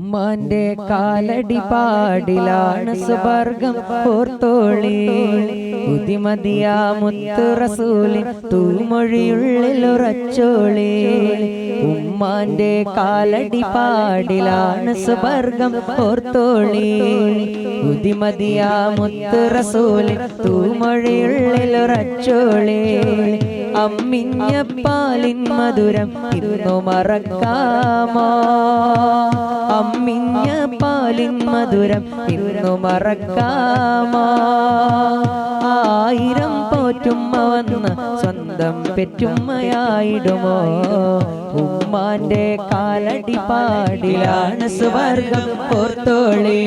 ഉമ്മാന്റെ കാലടി പാടിലാണ് സുവർഗം ഓർത്തോളി. ഉദിമതിയാ മുത്ത് റസൂലിൻ തൂമൊഴിയുള്ളിൽ ഉറച്ചോളി. ഉമ്മാന്റെ കാലടി പാടിലാണ് സുവർഗം ഓർത്തോളി. ഉദിമതിയാ മുത്ത് റസൂലിൻ തൂമൊഴിയുള്ളിൽ ഉറച്ചോളി. അമ്മിഞ്ഞ പാലിൻ മധുരം ഇന്നു മറക്കാമോ? അമ്മിഞ്ഞ പാലിൻ മധുരം ഇന്നു മറക്കാമോ? ആയിരം പോറ്റുമ്മ വന്ന് സ്വന്തം പെറ്റുമ്മയായിടുമോ? ഉമ്മാന്റെ കാലടി പാടിലാണ് സുവർഗം ഓർത്തോളി.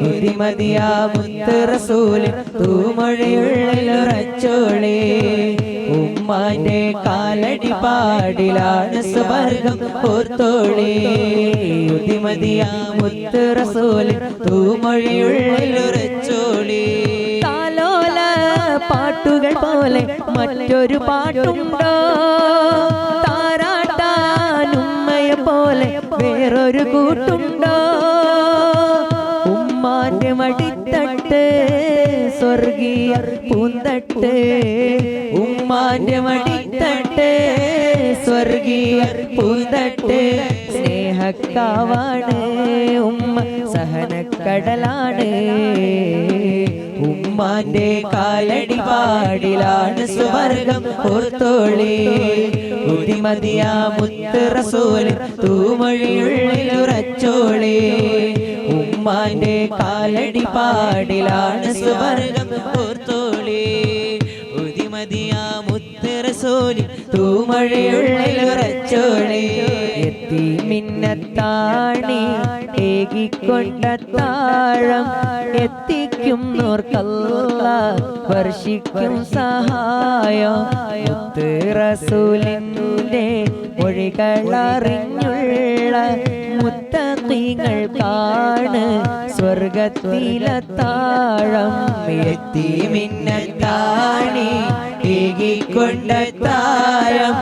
ഉദിമതിയാ മുത്ത് റസൂലിൻ തൂമൊഴിയുള്ളിൽ ഉറച്ചോളി. ഉമ്മാന്റെ കാലടി പാടിലാണ് സുവർഗം ഓർത്തോളി. ഉദിമതിയാ മുത്ത് റസൂലിൻ തൂമൊഴിയുള്ളിൽ ഉറച്ചോളി. താലോല പാട്ടുകൾ പോലെ മറ്റൊരു പാട്ടുണ്ടോ? താരാട്ടാനുമ്മയെ പോലെ വേറൊരു കൂട്ടുണ്ടോ? ഉമ്മാന്റെ മടിത്തട്ട് സ്വർഗീയ പൂന്തട്ട്. ഉമ്മാന്റെ മടിത്തട്ട് സ്വർഗീയ പൂന്തട്ട്. സ്നേഹക്കാവാണ് ഉമ്മ, സഹനക്കടലാണ്. ഉമ്മാന്റെ കാലടി പാടിലാണ് സുവർഗം ഓർത്തോളി. ഉദിമതിയാ മുത്ത് റസൂലിൻ തൂമൊഴിയുള്ളിൽ ഉറച്ചോളി. ഉമ്മാന്റെ കാലടി പാടിലാണ് സുവർഗം ഓർത്തോളി. ഉദിമതിയാ മുത്ത് റസൂലിൻ തൂമൊഴിയുള്ളിൽ ഉറച്ചോളി. എത്തി മിന്നത്താണി ഏകിക്കൊണ്ട താഴം എത്തിക്കും നോർക്കല്ലാഹ് വർഷിക്കും സഹായം. മുത്ത് റസൂലിന്റെ മൊഴികളറിഞ്ഞുള്ള മുത്തഖീങ്ങൾക്കാണ് സ്വർഗത്തിലെ താഴം. എത്തി മിന്നത്താണി ഏകിക്കൊണ്ട താഴം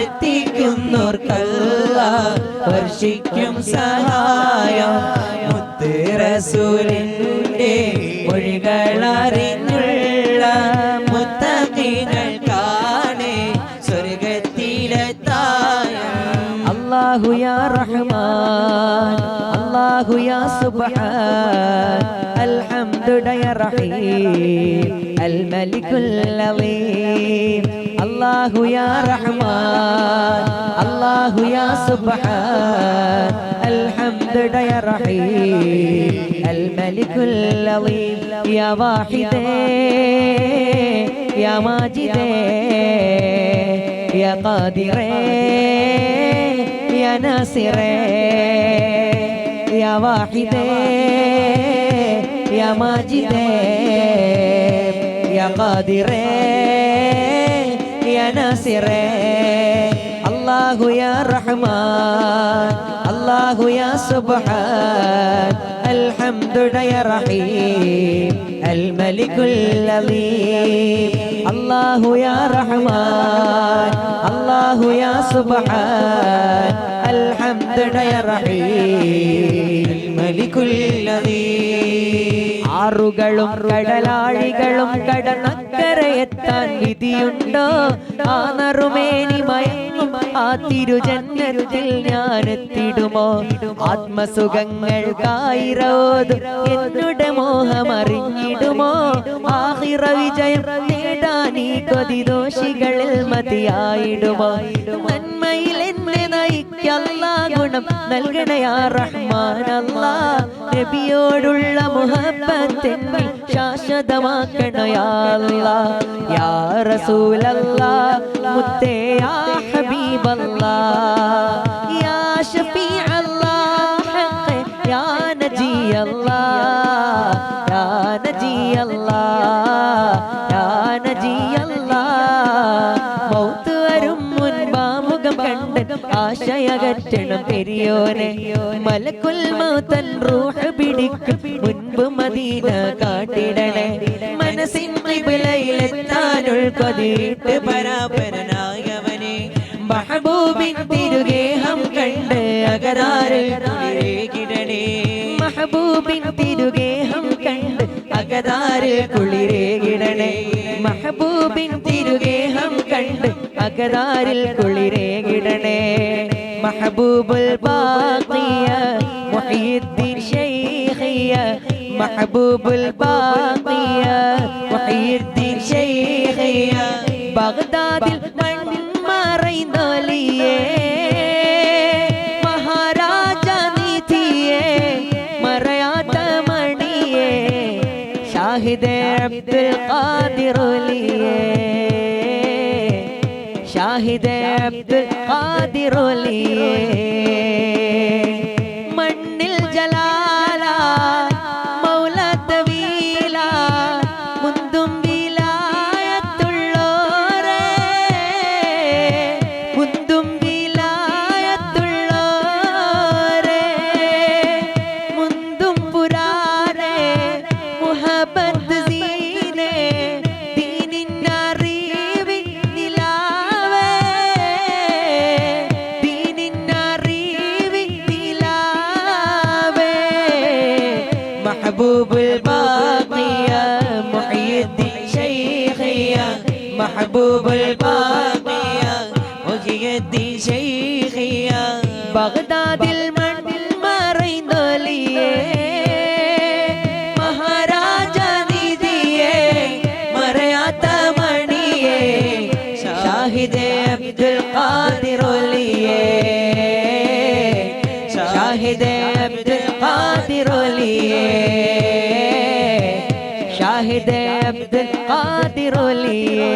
എത്തിക്കുന്നോർക്കല്ലാഹ് വർഷിക്കും സഹായം. മുത്ത് റസൂലിന്റെ മൊഴികളറിഞ്ഞുള്ള മുത്തഖീങ്ങൾക്കാണ് സ്വർഗത്തിലെ താഴം. അല്ലാഹു യാ റഹ്മാൻ, അല്ലാഹു യാ സുബ്ഹാൻ, അൽഹംദു യാ റഹീം, അൽ മലികുൽ അലീം. അല്ലാഹു യാ റഹ്മാൻ, അല്ലാഹു യാ സുബ്ഹാൻ, അൽഹംദു യാ റഹീം, അൽ മലികുൽ അലീം. യാ വാഹിദേ യാ മാജിദേ യാ ഖാദിറേ യാ നാസിറേ. യാ വാഹിദേ യാ മാജിദേ യാ ഖാദിറേ യാ നാസിറേ. അല്ലാഹു യാ റഹ്മാൻ, അല്ലാഹു യാ സുബ്ഹാൻ, അൽഹംദു യാ റഹീം, അൽ മലികുൽ അലീം. അല്ലാഹു യാ റഹ്മാൻ, അല്ലാഹു യാ സുബ്ഹാൻ, അൽഹംദു യാ റഹീം, അൽ മലികുൽ അലീം. ആറുകളും കടലാഴികളും കടന്നക്കരയെത്താൻ വിധിയുണ്ടോ? ആ നറുമേനി മയങ്ങും ആ തിരുജന്നത്തിൽ ഞാനെത്തിടുമോ? ആത്മസുഖങ്ങൾക്കായിരോതും എന്നുടെ മോഹമറിഞ്ഞിടുമോ? ആഖിറ വിജയം നേടാൻ ഈ കൊതിദോഷികളിൽ മതിയായിടുമോ? നന്മയിൽ എന്നെ നയിക്കല്ലാ ഗുണം നൽകണേ യാ റഹ്മാൻ അല്ലാഹ്. നബിയോടുള്ള മുഹബ്ബത്തിനെ ശാശ്വതമാക്കണേ യാ അല്ലാഹ്. യാ റസൂലല്ലാഹ്, മുത്തേ യാ ഹബീബല്ലാഹ്, യാ ഷഫീഅല്ലാഹ്, ഹഖ് യാ നജിയല്ലാഹ്, യാ നജിയല്ലാഹ്, യാ നജിയല്ലാഹ്. മൗത്ത് വരും മുൻപാ മുഖം കണ്ട് ആശയകറ്റണം പെരിയോനെ. മലക്കുൽ മൗതൻ റൂഹ് പിടിക്കും മുൻപ് മദീന കാട്ടിടണേ. മനസ്സിൻ ഖിബ്ലയിലെത്താനുൾ കൊതിയിട്ട് പരാപരനായവനെ. മഹബൂബിൻ തിരുഗേഹം കണ്ട് അകരാറിൽ കിട മഹബൂബിൻ തിരുഗേഹം കണ്ട് അകതാരിൽ കുളിരേകിടണേ മഹബൂബിൻ തിരുഗേഹം കണ്ട് അകതാരിൽ കുളിരേകിടണേ മഹബൂബുൽ ബാഖിയ മുഹയ്യിദ്ദീൻ ശൈഖിയ മഹബൂബുൽ ബാഖിയ മുഹയ്യിദ്ദീൻ ശൈഖിയ ബഗ്ദാദിൽ മൺമറൈന്നൊലിയേ മഹാരാജ നിധിയേ മറയാത്ത മണിയേ ഷാഹിദേ അബ്ദുൽ ഖാദിർ ഒലിയേ ഷാഹിദേ അബ്ദുൽ ഖാദിർ ഒലിയേ മണ്ണിൽ ജലാല മൗല തവീല മുന്തും വിലായത്തുള്ളോരേ മുന്തും വിലായത്തുള്ളോരേ മുന്തും പുരാരേ മുഹബ്ബത്ത് സീനേ ദീനിൻ അറിവിൻ നിലാവേ ദീനിൻ അറിവിൻ നിലാവേ മഹബൂബുൽ ബാഖിയ മുഹയ്യിദ്ദീൻ ശൈഖിയ മഹബൂബുൽ ബാഖിയ മുഹയ്യിദ്ദീൻ ശൈഖിയ ബഗ്ദാദിൽ മൺമറൈന്നൊലിയേ മഹാരാജ നിധിയേ മറയാത്ത മണിയേ ഷാഹിദേ അബ്ദുൽ ഖാദിർ ഒലിയേ ഷാഹിദേ അബ്ദുൽ ഖാദിർ ഒലിയേ ഷാഹിദേ അബ്ദുൽ ഖാദിർ ഒലിയേ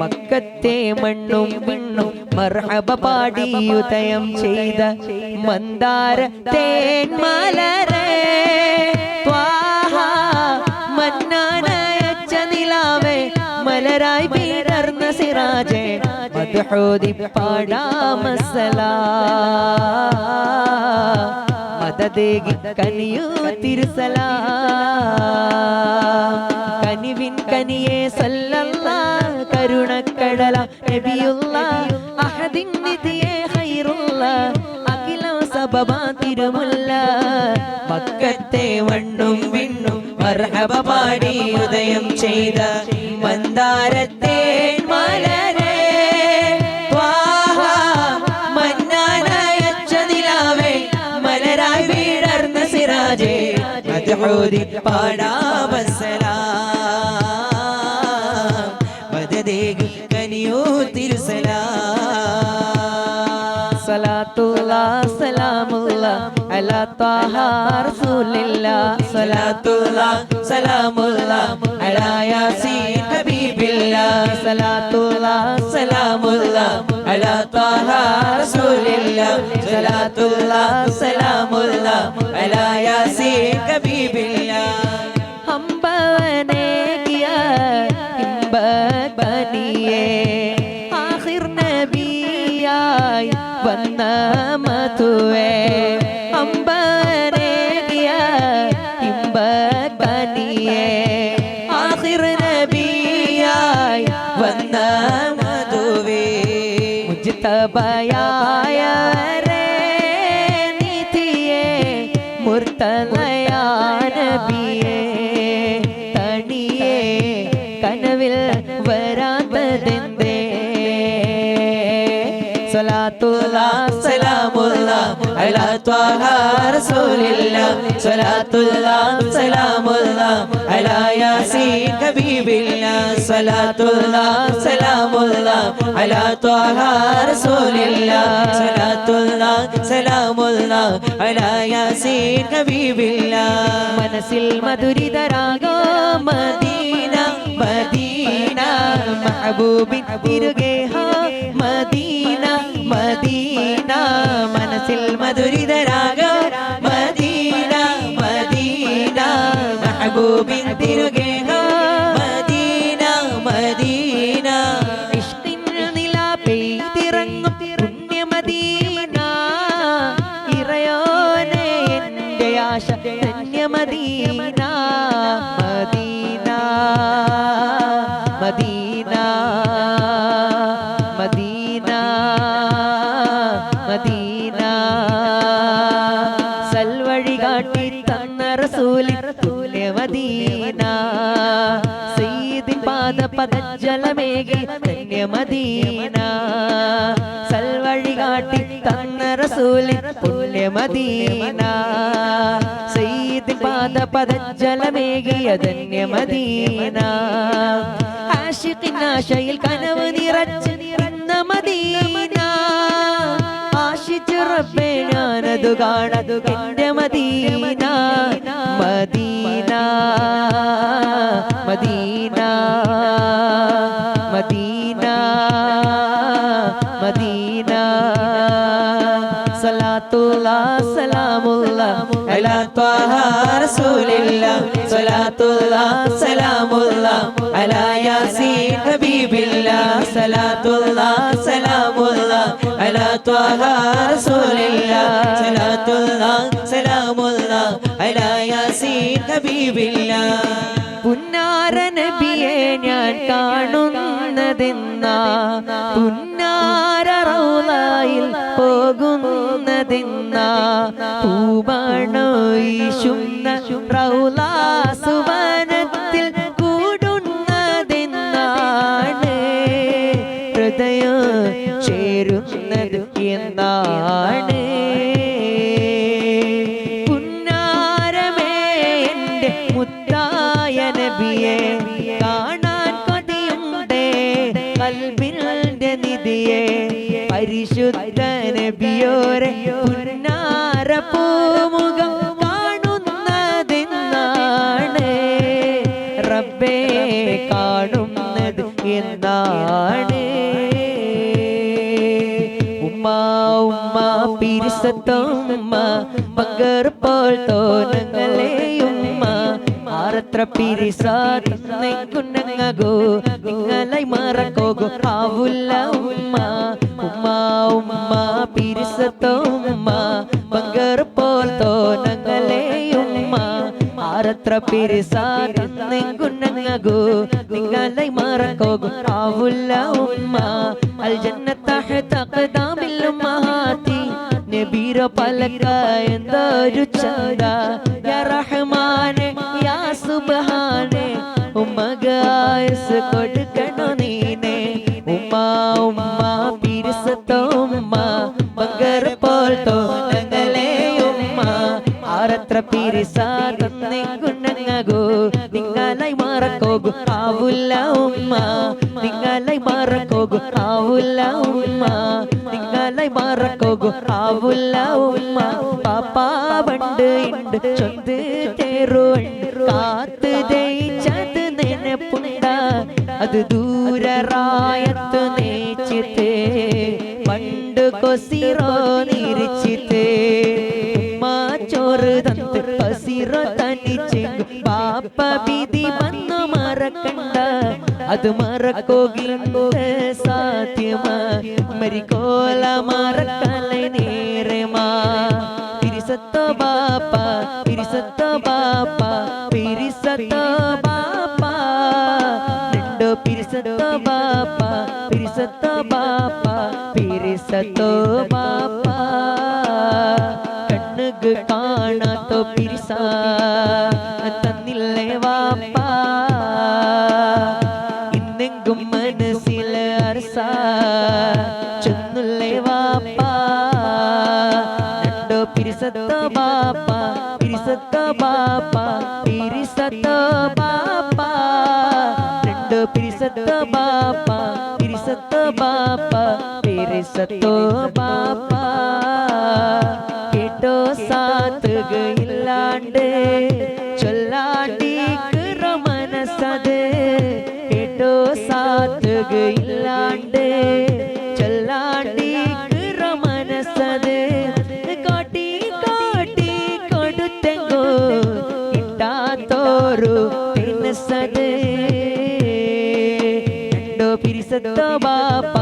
മക്കത്തെ മണ്ണും വിണ്ണും മർഹബ പാടിയുദയം ചെയ്ത മന്ദാര തേന്മലരേ ത്വാഹ മന്നാനയച്ച നിലാവേ മലരായി വിടർന്ന സിറാജേ മദ്ഹൂദി പാടാമസലാം മദദേകി കനിയൂ തിരുസലാം കനിവിൻ കനിയേ സല്ലല്ലാഹ് കരുണക്കടല നബിയുള്ളാഹ് അഹദിൻ നിധിയേ ഖൈറുള്ളാഹ് അഖിലം സബബാ തിരുമുല്ല മക്കത്തെ മണ്ണും വിണ്ണും മർഹബ പാടി ഉദയം ചെയ്ത മന്ദാരത്തെ മലരേ ത്വാഹ മന്നാനയച്ച നിലാവേ മലരായി വിടർന്ന സിറാജേ മദ്ഹൂദി പാടാമസലാം മദദേകി കനിയൂ തിരുസലാം സലാത്തുല്ലാഹ് സലാമുല്ലാഹ് അലാ ത്വാഹ റസൂലില്ലാഹ് സലാത്തുല്ലാഹ് സലാമുല്ലാഹ് അലാ യാസീൻ ഹബീബില്ലാഹ് സലാത്തുല്ലാഹ് സലാമുല്ലാഹ് അലാ ത്വാഹ റസൂലില്ലാഹ് സലാത്തുല്ലാഹ് സലാമുല്ലാഹ് അലാ യാസീൻ ഹബീബില്ലാഹ് ഹംബവനേ കിയ ഹിംബകനിയേ ആഖിർ നബിയായി വന്ന മധുവേ അമ്പനേ കിയ ഹിംബകനിയേ ആഖിർ നബിയായി വന്ന മധുവേ മുജ്തബയായ നിധിയേ മുർത്തലയാ നബിയേ തണിയേ കനവിൽ വരാത്തതെന്തേ സലാത്തുല്ലാഹ് സലാമുല്ലാഹ് അലാ ത്വാഹ റസൂലില്ലാഹ് സലാത്തുല്ലാഹ് സലാമുല്ലാഹ് അലാ യാസീൻ ഹബീബില്ലാഹ് സലാത്തുല്ലാഹ് സലാമുല്ലാഹ് അലാ ത്വാഹ റസൂലില്ലാഹ് സലാത്തുല്ലാഹ് സലാമുല്ലാഹ് അലാ യാസീൻ ഹബീബില്ലാഹ് മനസ്സിൽ മധുരിതരാഗോ മദീന മദീന മഹബൂബിൻ തിരുഗേഹം മദീന മദീന മനസ്സിൽ മധുരിതരാഗം മദീന മദീന മഹബൂബിൻ തിരുഗേഹം മദീന മദീന ഇഷ്കിൻ നില പെയ്തിറങ്ങും പുണ്യ മദീന ഇറയോനെ എൻ്റെ ആശ ധന്യ Medina Medina Medina Medina Medina പദജലമേകി ധന്യമദീന സൽവഴി കാട്ടി തന്ന റസൂലിൻ പുണ്യമദീന സയ്യിദ് പാദ പദജലമേകിയ ധന്യമദീന ആശിഖിനാശയിൽ കനവ് നിറച്ച് നിറന്ന മദീന ആശിച്ച് റബ്ബേ ഞാനതു കാണതു എന്റെ Medina Medina Medina Medina Medina സലാത്തുല്ലാഹ് സലാമുല്ലാഹ് അലാ ത്വാഹ റസൂലില്ലാഹ് സലാത്തുല്ലാഹ് സലാമുല്ലാഹ് അലാ യാസീൻ ഹബീബില്ലാഹ് സലാത്തുല്ലാഹ് സലാമുല്ലാഹ് അലാ ത്വാഹ റസൂലില്ലാഹ് സലാത്തുല്ലാഹ് സലാമുല്ലാഹ് അലാ യാസീൻ ഹബീബില്ലാഹ് പുന്നാര നബിയെ ഞാൻ കാണുന്നതെന്നാ പുന്നാര റൗളയിൽ പോകുന്നതെന്നാ പൂമണോ ഈശുന്ന റൗള സുവനത്തിൽ കൂടുന്നതെന്നാണ് ഹൃദയം ചേരുന്നത് എന്നാണ് നബിയെ കാണാൻ കൊതിയുണ്ടേ കൽബിന്റെ നിധിയെ പരിശുദ്ധ നബിയോരെ പുന്നാര പൂമുഖം കാണുന്നതെന്നാണ് റബ്ബേ കാണുന്നത് എന്നാണ് ഉമ്മ ഉമ്മ പിരിസത്തുമ്മ പങ്കർ പോൽ തോന്നങ്ങളെയുമ്മ ആരത്ര പിരിസാത് കുന്നങ്ങോ നിങ്ങളെ മറക്കോകോ ആവുല്ല ഉമ്മ ഉമ്മ ഉമ്മ പിരിസത്തുമ്മ പങ്കർ പോൽ തോന്നങ്ങളെയുമ്മ ആരത്ര പിരിസാത് കുന്നങ്ങോ നിങ്ങളെ മറക്കോകോ ആവുല്ല ഉമ്മ അൽ ജന്നത തഹത ഖദാമിൽ ഉമ്മഹാതി നബീര പലക എന്തൊരു ചന്ദ യാ റഹ്മാനെ യാ സുബ്ഹാനെ ഉമ്മഗായസ് കൊടുക്കണോ നീനെ ഉമ്മ ഉമ്മ പിരിസത്തോ ഉമ്മ പങ്കർ പോൽ തോന്നങ്ങളെ ഉമ്മ ആരത്ര പിരിസാത് കുന്നങ്ങോ നിങ്ങളെ മറക്കോകു ആവുല്ല ഉമ്മ നിങ്ങളെ മറക്കോകു ആവുല്ല ഉമ്മ നിങ്ങളെ മറക്കോകു ആവുല്ല ഉമ്മ പാപ്പാ ബണ്ട് ഇണ്ട് ചൊന്ത് തേറുണ്ട് കാത്ത് ദയിച്ചത് നെനപ്പുണ്ട അത് ദൂരറായത്ത് നേച്ചിത്തേ പണ്ട് കൊസിറോ നിരിച്ചിത്തേ ഉമ്മ ചോറ് തന്ന് പസിറോ തനിച്ചെങ്കു പാപ്പ വിധി വന്നു മറക്കണ്ട അത് മറക്കോകിലുണ്ട് സാധ്യമാ മരിക്കോല മറക്കലെ നേരമാ പിരിസത്തോ ബാപ്പ പിരിസത്തോ ബാപ്പ പിരിസത്തോ ബാപ്പ രണ്ടോ പിരിസത്തോ ബാപ്പ പിരിസത്തോ ബാപ്പ പിരിസത്തോ ബാപ്പ കണ്ണുക്ക് കാണാത്തോ പിരിസ തന്നില്ലേ വാപ്പ ഇന്നെങ്കും മനസ്സിൽ അരസ ചെന്നുല്ലേ വാപ്പ രണ്ടോ പിരിസത്തോ ബാപ്പ പിരിസത്തോ ബാപ്പ പിരിസത്തോ ബാപ്പ രണ്ടോ പിരിസത്തോ ബാപ്പ പിരിസത്തോ ബാപ്പ പിരിസത്തോ ബാപ്പ കേട്ടോ സാത്തുകയില്ലാണ്ട് ചൊല്ലാണ്ടിക്കറ മനസ്സത് കേട്ടോ സാത്തുകയില്ലാണ്ട് ചൊല്ലാണ്ടിക്കറ മനസ്സത് കാട്ടി കാട്ടി കൊടുത്തെങ്കോ ഇട്ടാത്തോരു പിന്നസത് രണ്ടോ പിരിസത്തോ ബാപ്പ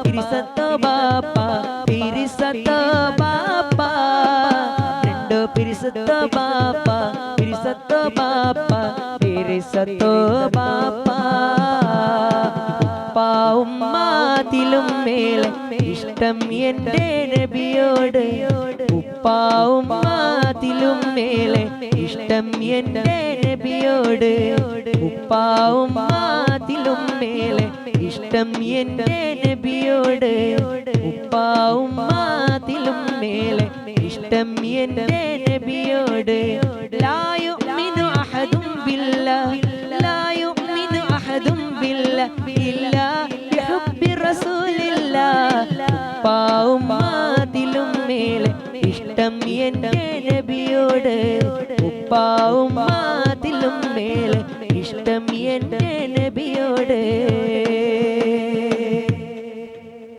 പിരിസത്തോ ബാപ്പ പിരിസത്തോ ബാപ്പ രണ്ടോ പിരിസത്തോ ബാപ്പ പിരിസത്തോ ബാപ്പ പിരിസത്തോ ബാപ്പ ഉപ്പ ഉമ്മാതിലും മേലെ ഇഷ്ടം എൻ്റെ നബിയോട് ഉപ്പ ഉമ്മാതിലും മേലെ ഇഷ്ടം എൻ്റെ നബിയോട് ഉപ്പാ ഉമ്മാതിലും മേലെ ഇഷ്ടം എൻ്റെ നബിയോട് ഉപ്പാ ഉമ്മാതിലും മേലെ ഇഷ്ടം എൻ്റെ നബിയോട് ലാ യുഅ്മിനു അഹദും ബില്ലാഹി ലാ യുഅ്മിനു അഹദും ബില്ലാഹി ഇല്ലാ ബിഹുബ്ബി റസൂലില്ലാഹ് ഉപ്പാ ഉമ്മാതിലും മേലെ ഇഷ്ടം എൻ്റെ നബിയോട് ഉപ്പാ ഉമ്മാതിലും മേലെ ഇഷ്ടം എൻ്റെ നബിയോട്